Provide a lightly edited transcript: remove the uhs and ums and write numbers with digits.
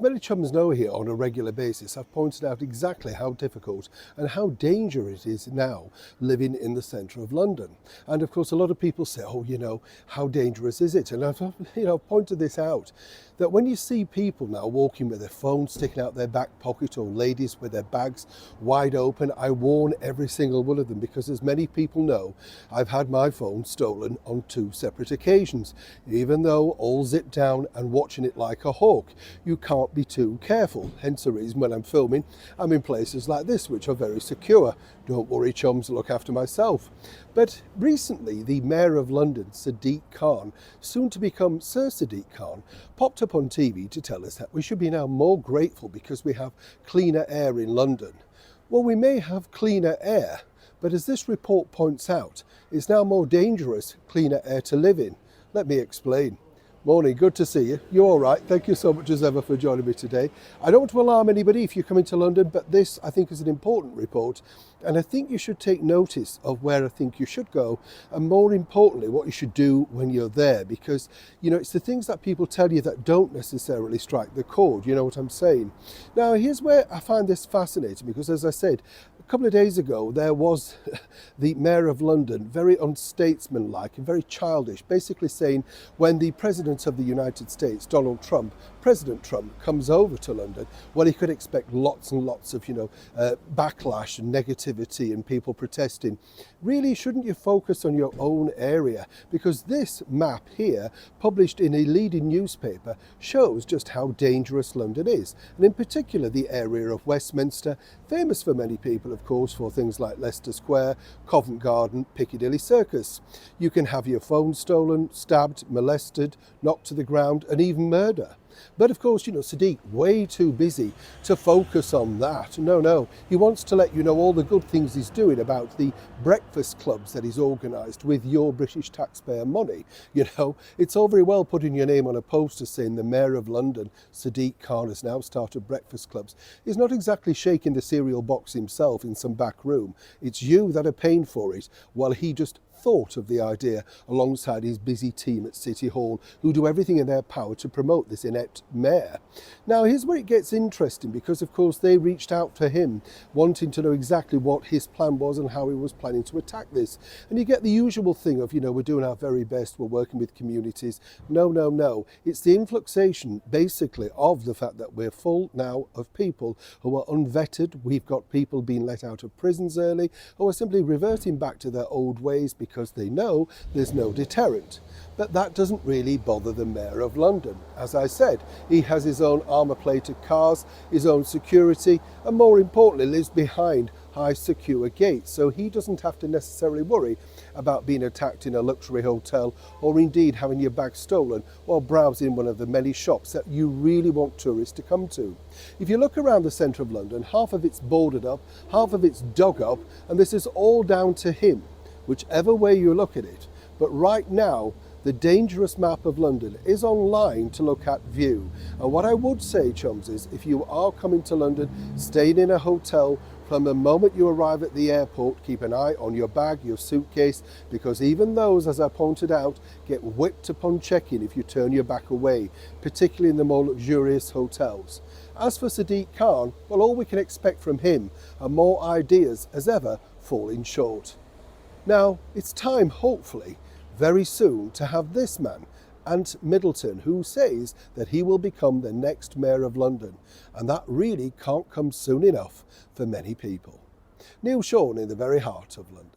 many chums know here on a regular basis, I've pointed out exactly how difficult and how dangerous it is now living in the centre of London. And of course, a lot of people say, oh, how dangerous is it? And I've, pointed this out, that when you see people now walking with their phones sticking out their back pocket, or ladies with their bags wide open, I warn every single one of them, because as many people know, I've had my phone stolen on 2 separate occasions. Even though all zipped down and watching it like a hawk, you can't be too careful. Hence the reason when I'm filming, I'm in places like this, which are very secure. Don't worry, chums, look after myself. But recently, the Mayor of London, Sadiq Khan, soon to become Sir Sadiq Khan, popped up on TV to tell us that we should be now more grateful because we have cleaner air in London. Well, we may have cleaner air, but as this report points out, it's now more dangerous cleaner air to live in. Let me explain. Morning, good to see you. You all right? Thank you so much as ever for joining me today. I don't want to alarm anybody if you're coming to London, but this I think is an important report, and I think you should take notice of where I think you should go, and more importantly what you should do when you're there, because it's the things that people tell you that don't necessarily strike the chord. You know what I'm saying? Now here's where I find this fascinating, because as I said, a couple of days ago there was the Mayor of London, very unstatesmanlike and very childish, basically saying when the President of the United States, President Trump, comes over to London, well, he could expect lots and lots of, backlash and negativity and people protesting. Really, shouldn't you focus on your own area? Because this map here, published in a leading newspaper, shows just how dangerous London is. And in particular, the area of Westminster, famous for many people, of course, for things like Leicester Square, Covent Garden, Piccadilly Circus. You can have your phone stolen, stabbed, molested, knocked to the ground, and even murder. But of course, Sadiq, way too busy to focus on that. No, he wants to let you know all the good things he's doing about the breakfast clubs that he's organised with your British taxpayer money. It's all very well putting your name on a poster saying the Mayor of London, Sadiq Khan, has now started breakfast clubs. He's not exactly shaking the cereal box himself in some back room. It's you that are paying for it, while he just thought of the idea alongside his busy team at City Hall, who do everything in their power to promote this inept mayor. Now here's where it gets interesting, because of course they reached out to him wanting to know exactly what his plan was and how he was planning to attack this. And you get the usual thing of, we're doing our very best, we're working with communities. No. It's the influxation basically of the fact that we're full now of people who are unvetted. We've got people being let out of prisons early, who are simply reverting back to their old ways because they know there's no deterrent. But that doesn't really bother the Mayor of London. As I said, he has his own armour-plated cars, his own security, and more importantly lives behind high secure gates, so he doesn't have to necessarily worry about being attacked in a luxury hotel, or indeed having your bag stolen while browsing one of the many shops that you really want tourists to come to. If you look around the centre of London, half of it's boarded up, half of it's dug up, and this is all down to him, whichever way you look at it. But right now, the dangerous map of London is online to look at view. And what I would say, chums, is if you are coming to London, staying in a hotel, from the moment you arrive at the airport, keep an eye on your bag, your suitcase, because even those, as I pointed out, get whipped upon check-in if you turn your back away, particularly in the more luxurious hotels. As for Sadiq Khan, well, all we can expect from him are more ideas as ever falling short. Now, it's time, hopefully, very soon, to have this man, Ant Middleton, who says that he will become the next Mayor of London, and that really can't come soon enough for many people. Neil Sean in the very heart of London.